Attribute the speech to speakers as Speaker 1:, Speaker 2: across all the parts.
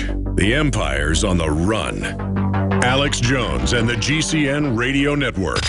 Speaker 1: watch. The empire's on the run. Alex Jones and the GCN Radio Network.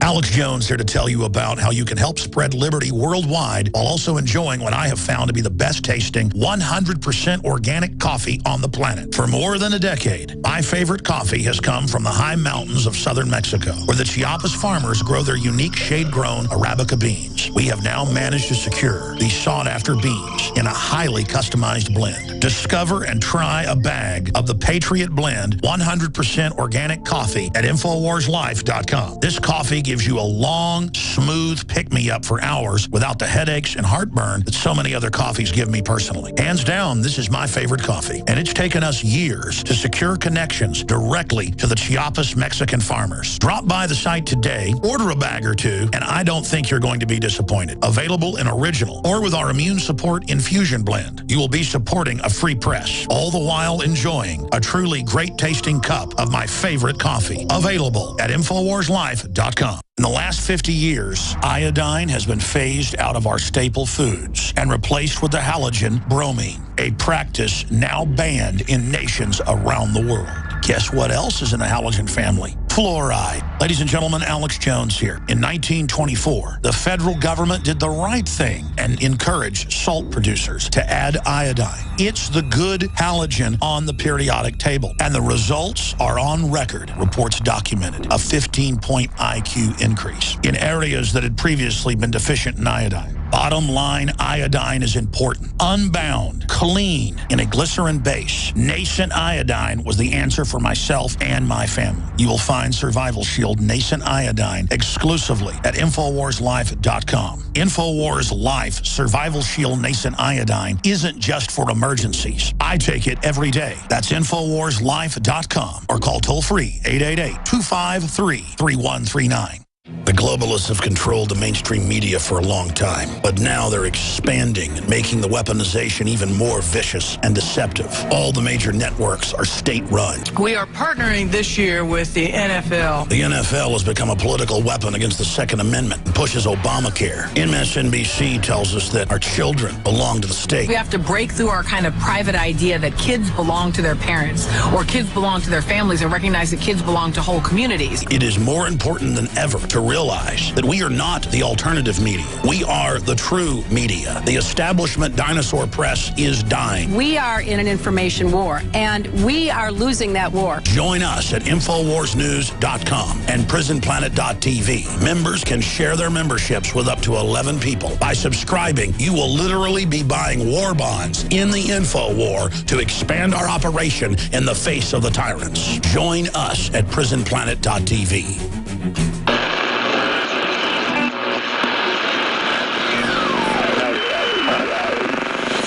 Speaker 2: Alex Jones here to tell you about how you can help spread liberty worldwide while also enjoying what I have found to be the best tasting 100% organic coffee on the planet. For more than a decade, my favorite coffee has come from the high mountains of southern Mexico, where the Chiapas farmers grow their unique shade-grown Arabica beans. We have now managed to secure these sought-after beans in a highly customized blend. Discover and try a bag of the Patriot Blend 100% organic coffee at InfoWarsLife.com. This coffee gives you a long, smooth pick-me-up for hours without the headaches and heartburn that so many other coffees give me personally. Hands down, this is my favorite coffee, and it's taken us years to secure connections directly to the Chiapas Mexican farmers. Drop by the site today, order a bag or two, and I don't think you're going to be disappointed. Available in original or with our Immune Support Infusion Blend. You will be supporting a free press, all the while enjoying a truly great-tasting cup of my favorite coffee. Available at InfoWarsLife.com. In the last 50 years, iodine has been phased out of our staple foods and replaced with the halogen bromine, a practice now banned in nations around the world. Guess what else is in the halogen family? Fluoride. Ladies and gentlemen, Alex Jones here. In 1924, the federal government did the right thing and encouraged salt producers to add iodine. It's the good halogen on the periodic table, and the results are on record. Reports documented a 15-point IQ increase in areas that had previously been deficient in iodine. Bottom line, iodine is important. Unbound, clean, in a glycerin base. Nascent iodine was the answer for myself and my family. You will find Survival Shield Nascent Iodine exclusively at InfoWarsLife.com. InfoWars Life Survival Shield Nascent Iodine isn't just for emergencies. I take it every day. That's InfoWarsLife.com or call toll-free 888-253-3139. The globalists have controlled the mainstream media for a long time, but now they're expanding and making the weaponization even more vicious and deceptive. All the major networks are state-run.
Speaker 3: We are partnering this year with the NFL.
Speaker 2: The NFL has become a political weapon against the Second Amendment and pushes Obamacare. MSNBC tells us that our children belong to the state.
Speaker 3: We have to break through our kind of private idea that kids belong to their parents or kids belong to their families and recognize that kids belong to whole communities.
Speaker 2: It is more important than ever to realize that we are not the alternative media. We are the true media. The establishment dinosaur press is dying.
Speaker 4: We are in an information war, and we are losing that war.
Speaker 2: Join us at InfoWarsNews.com and PrisonPlanet.tv. Members can share their memberships with up to 11 people. By subscribing, you will literally be buying war bonds in the info war to expand our operation in the face of the tyrants. Join us at PrisonPlanet.tv.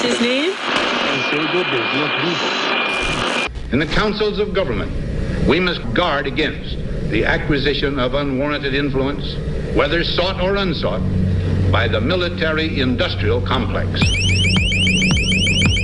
Speaker 3: His name?
Speaker 5: In the councils of government, we must guard against the acquisition of unwarranted influence, whether sought or unsought, by the military-industrial complex.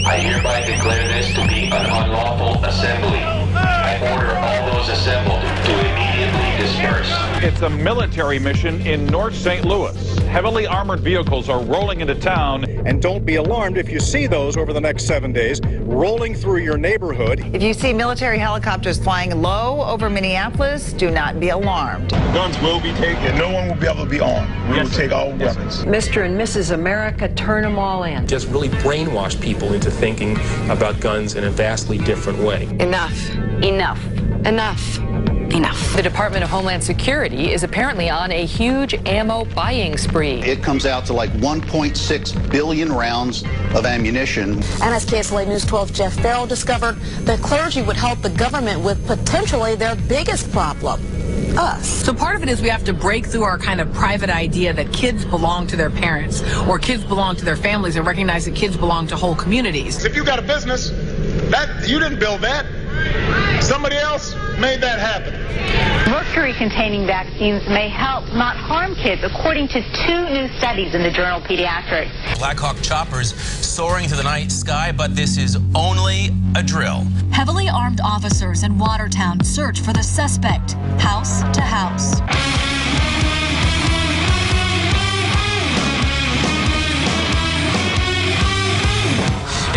Speaker 6: I hereby declare this to be an unlawful assembly. I order all those assembled to immediately disperse.
Speaker 7: It's a military mission in North St. Louis. Heavily armored vehicles are rolling into town.
Speaker 8: And don't be alarmed if you see those over the next 7 days rolling through your neighborhood.
Speaker 9: If you see military helicopters flying low over Minneapolis, do not be alarmed.
Speaker 10: Guns will be taken. No one will be able to be armed. We will take all weapons.
Speaker 4: Mr. and Mrs. America, turn them all in.
Speaker 11: Just really brainwash people into thinking about guns in a vastly different way.
Speaker 4: Enough. Enough. Enough. Enough. The Department of Homeland Security is apparently on a huge ammo buying spree.
Speaker 12: It comes out to like 1.6 billion rounds of ammunition.
Speaker 13: And as KSLA News 12 Jeff Farrell discovered, the clergy would help the government with potentially their biggest problem. Us.
Speaker 3: So part of it is we have to break through our kind of private idea that kids belong to their parents or kids belong to their families and recognize that kids belong to whole communities.
Speaker 10: If you got a business, that you didn't build that. Somebody else made that happen.
Speaker 14: Mercury-containing vaccines may help, not harm kids, according to 2 new studies in the journal Pediatrics.
Speaker 15: Black Hawk choppers soaring through the night sky, but this is only a drill.
Speaker 16: Heavily armed officers in Watertown search for the suspect, house to house.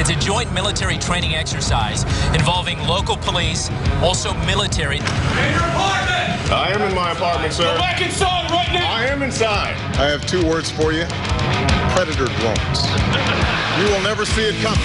Speaker 15: It's a joint military training exercise involving local police, also military.
Speaker 10: In your apartment! I am in my apartment, sir. Go back inside right now! I am inside. I have 2 words for you. Predator drones. You will never see it coming.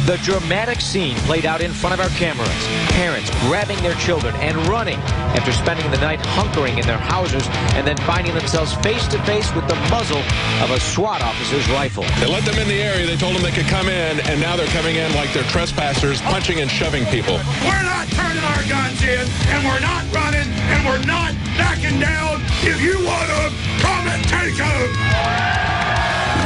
Speaker 17: The dramatic scene played out in front of our cameras. Parents grabbing their children and running after spending the night hunkering in their houses and then finding themselves face to face with the muzzle of a SWAT officer's rifle.
Speaker 18: They let them in the area. They told them they could come in, and now they're coming in like they're trespassers, punching and shoving people.
Speaker 10: We're not turning our guns in, and we're not running, and we're not backing down. If you want them, come and take them.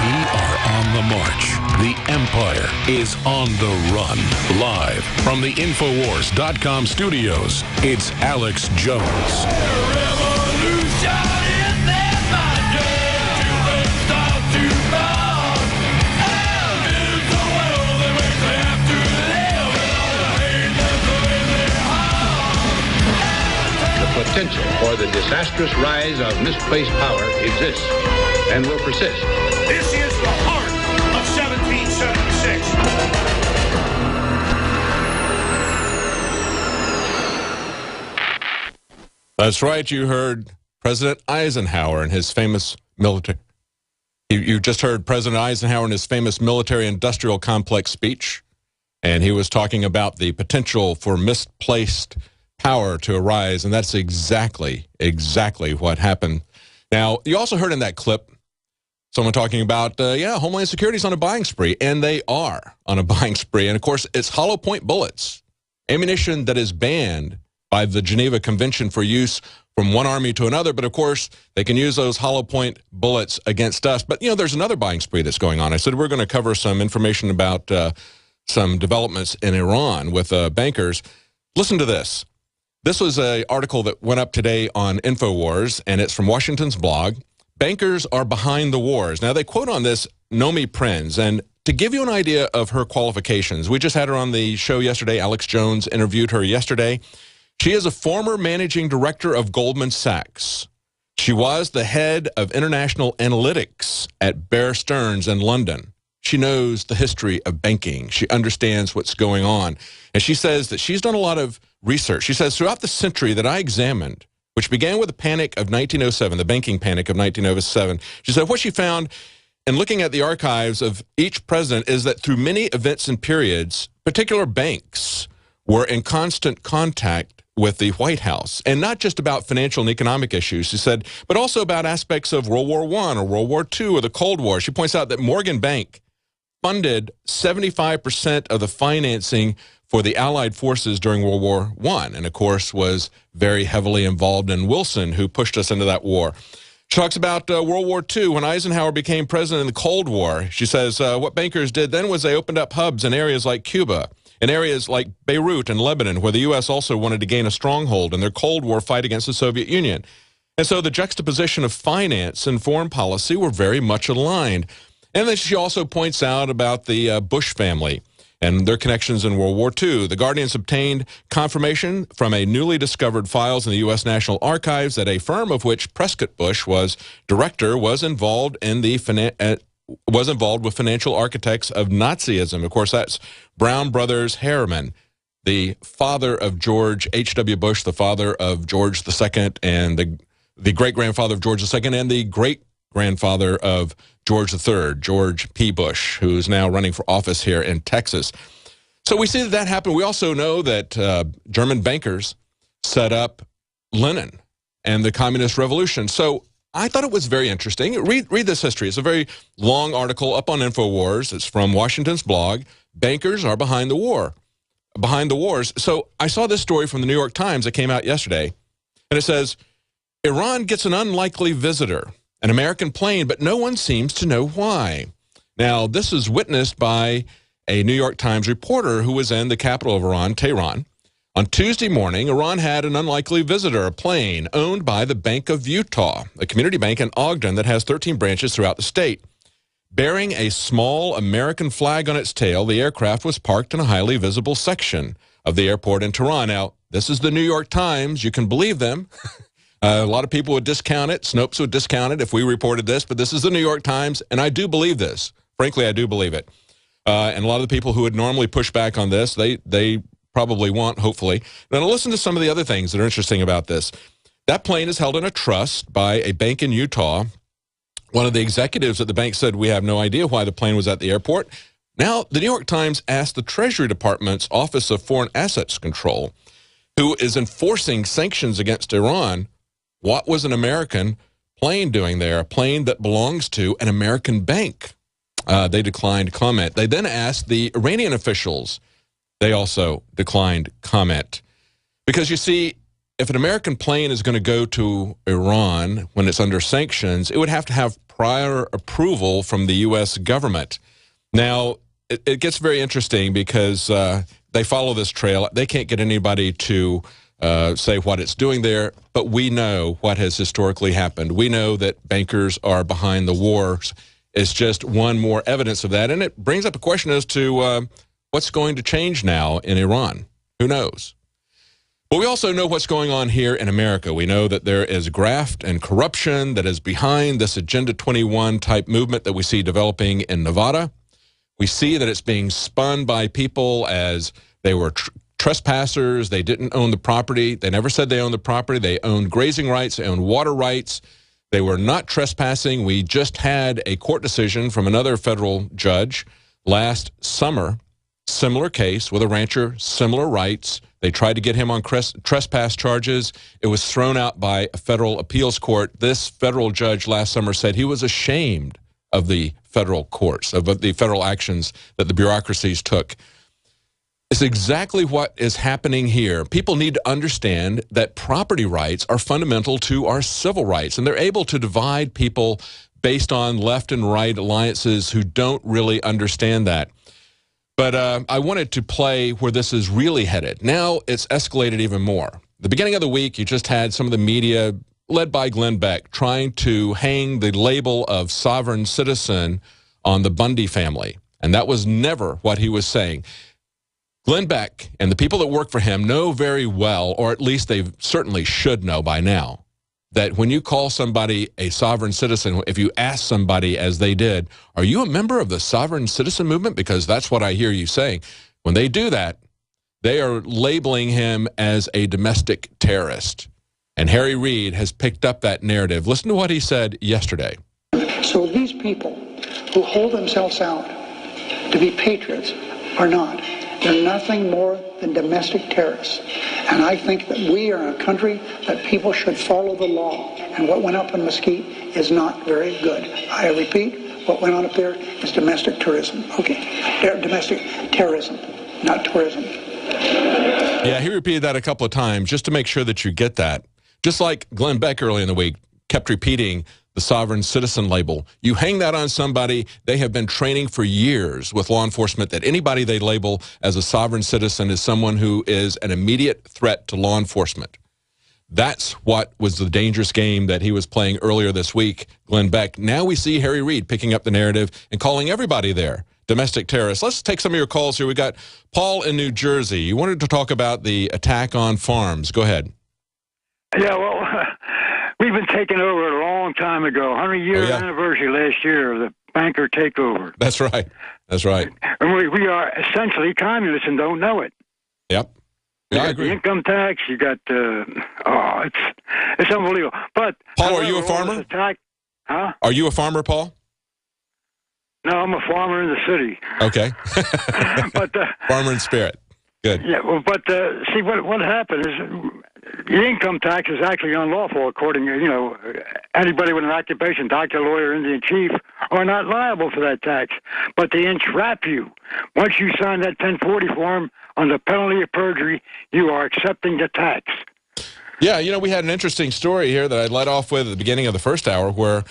Speaker 1: We are on the march. The Empire is on the run. Live from the Infowars.com studios, it's Alex Jones.
Speaker 5: The potential for the disastrous rise of misplaced power exists and will persist.
Speaker 10: This is the heart of 1776.
Speaker 18: That's right. You heard President Eisenhower and his famous military. You just heard President Eisenhower in his famous military-industrial complex speech, and he was talking about the potential for misplaced power to arise, and that's exactly what happened. Now, you also heard in that clip someone talking about, Homeland Security's on a buying spree, and they are on a buying spree. And, of course, it's hollow point bullets, ammunition that is banned by the Geneva Convention for use from one army to another. But, of course, they can use those hollow point bullets against us. But, there's another buying spree that's going on. I said we're going to cover some information about some developments in Iran with bankers. Listen to this. This was an article that went up today on InfoWars, and it's from Washington's blog. Bankers are behind the wars. Now, they quote on this Nomi Prinz, and to give you an idea of her qualifications, we just had her on the show yesterday. Alex Jones interviewed her yesterday. She is a former managing director of Goldman Sachs. She was the head of international analytics at Bear Stearns in London. She knows the history of banking. She understands what's going on. And she says that she's done a lot of research. She says, throughout the century that I examined, which began with the panic of 1907, the banking panic of 1907, she said what she found in looking at the archives of each president is that through many events and periods, particular banks were in constant contact with the White House, and not just about financial and economic issues, she said, but also about aspects of World War I or World War II or the Cold War. She points out that Morgan Bank funded 75% of the financing for the Allied forces during World War I, and of course was very heavily involved in Wilson, who pushed us into that war. She talks about World War II, when Eisenhower became president in the Cold War. She says what bankers did then was they opened up hubs in areas like Cuba, in areas like Beirut and Lebanon, where the U.S. also wanted to gain a stronghold in their Cold War fight against the Soviet Union. And so the juxtaposition of finance and foreign policy were very much aligned. And then she also points out about the Bush family and their connections in World War II. The Guardian's obtained confirmation from a newly discovered files in the U.S. National Archives that a firm of which Prescott Bush was director was involved in the with financial architects of Nazism. Of course, that's Brown Brothers Harriman, the father of George H.W. Bush, the father of George II, and the great-grandfather of George II, and the great-grandfather of George III, George P. Bush, who's now running for office here in Texas. So we see that happened. We also know that German bankers set up Lenin and the Communist Revolution. So I thought it was very interesting. Read this history. It's a very long article up on InfoWars. It's from Washington's blog. Bankers are behind the war, behind the wars. So I saw this story from the New York Times that came out yesterday, and it says, Iran gets an unlikely visitor, an American plane, but no one seems to know why. Now, this is witnessed by a New York Times reporter who was in the capital of Iran, Tehran. On Tuesday morning, Iran had an unlikely visitor, a plane owned by the Bank of Utah, a community bank in Ogden that has 13 branches throughout the state. Bearing a small American flag on its tail, the aircraft was parked in a highly visible section of the airport in Tehran. Now, this is the New York Times. You can believe them. A lot of people would discount it. Snopes would discount it if we reported this, but this is the New York Times, and I do believe this. Frankly, I do believe it. And a lot of the people who would normally push back on this, they probably won't, hopefully. Now, listen to some of the other things that are interesting about this. That plane is held in a trust by a bank in Utah. One of the executives at the bank said, we have no idea why the plane was at the airport. Now, the New York Times asked the Treasury Department's Office of Foreign Assets Control, who is enforcing sanctions against Iran, what was an American plane doing there, a plane that belongs to an American bank? They declined comment. They then asked the Iranian officials. They also declined comment. Because you see, if an American plane is going to go to Iran when it's under sanctions, it would have to have prior approval from the U.S. government. Now, it gets very interesting because they follow this trail. They can't get anybody to say what it's doing there, but we know what has historically happened. We know that bankers are behind the wars. It's just one more evidence of that, and it brings up a question as to what's going to change now in Iran. Who knows? But we also know what's going on here in America. We know that there is graft and corruption that is behind this Agenda 21 type movement that we see developing in Nevada. We see that it's being spun by people as they were trespassers. They didn't own the property. They never said they owned the property. They owned grazing rights. They owned water rights. They were not trespassing. We just had a court decision from another federal judge last summer, similar case with a rancher, similar rights. They tried to get him on trespass charges. It was thrown out by a federal appeals court. This federal judge last summer said he was ashamed of the federal courts, of the federal actions that the bureaucracies took. It's exactly what is happening here. People need to understand that property rights are fundamental to our civil rights, and they're able to divide people based on left and right alliances who don't really understand that. But I wanted to play where this is really headed. Now it's escalated even more. The beginning of the week, you just had some of the media, led by Glenn Beck, trying to hang the label of sovereign citizen on the Bundy family. And that was never what he was saying. Glenn Beck and the people that work for him know very well, or at least they certainly should know by now, that when you call somebody a sovereign citizen, if you ask somebody, as they did, are you a member of the sovereign citizen movement? Because that's what I hear you saying. When they do that, they are labeling him as a domestic terrorist. And Harry Reid has picked up that narrative. Listen to what he said yesterday.
Speaker 19: So these people who hold themselves out to be patriots are not. They're nothing more than domestic terrorists. And I think that we are a country that people should follow the law. And what went up in Mesquite is not very good. I repeat, what went on up there is domestic tourism. Okay, domestic terrorism, not tourism.
Speaker 18: Yeah, he repeated that a couple of times just to make sure that you get that. Just like Glenn Beck early in the week kept repeating the sovereign citizen label. You hang that on somebody, they have been training for years with law enforcement that anybody they label as a sovereign citizen is someone who is an immediate threat to law enforcement. That's what was the dangerous game that he was playing earlier this week, Glenn Beck. Now we see Harry Reid picking up the narrative and calling everybody there domestic terrorists. Let's take some of your calls here. We got Paul in New Jersey. You wanted to talk about the attack on farms. Go ahead.
Speaker 20: Yeah, well, we've been taken over a long time ago, 100-year anniversary last year of the banker takeover.
Speaker 18: That's right. That's right.
Speaker 20: And we are essentially communists and don't know it.
Speaker 18: Yep. Yeah, I agree.
Speaker 20: The income tax, you got, it's unbelievable. But
Speaker 18: Paul, are you a farmer?
Speaker 20: Huh?
Speaker 18: Are you a farmer, Paul?
Speaker 20: No, I'm a farmer in the city.
Speaker 18: Okay.
Speaker 20: But
Speaker 18: farmer in spirit. Good.
Speaker 20: Yeah, well, but see, what happened is the income tax is actually unlawful according to, anybody with an occupation, doctor, lawyer, Indian chief, are not liable for that tax. But they entrap you. Once you sign that 1040 form under penalty of perjury, you are accepting the tax.
Speaker 18: Yeah, we had an interesting story here that I led off with at the beginning of the first hour where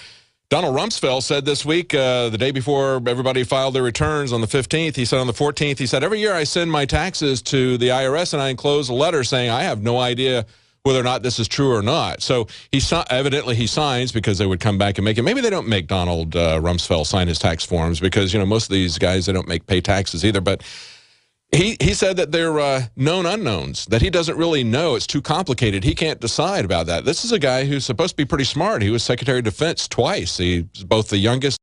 Speaker 18: Donald Rumsfeld said this week, the day before everybody filed their returns on the 15th, he said on the 14th, he said, every year I send my taxes to the IRS and I enclose a letter saying I have no idea whether or not this is true or not. So evidently he signs because they would come back and make it. Maybe they don't make Donald Rumsfeld sign his tax forms because, most of these guys, they don't pay taxes either. But He said that they're known unknowns, that he doesn't really know. It's too complicated. He can't decide about that. This is a guy who's supposed to be pretty smart. He was Secretary of Defense twice. He's both the youngest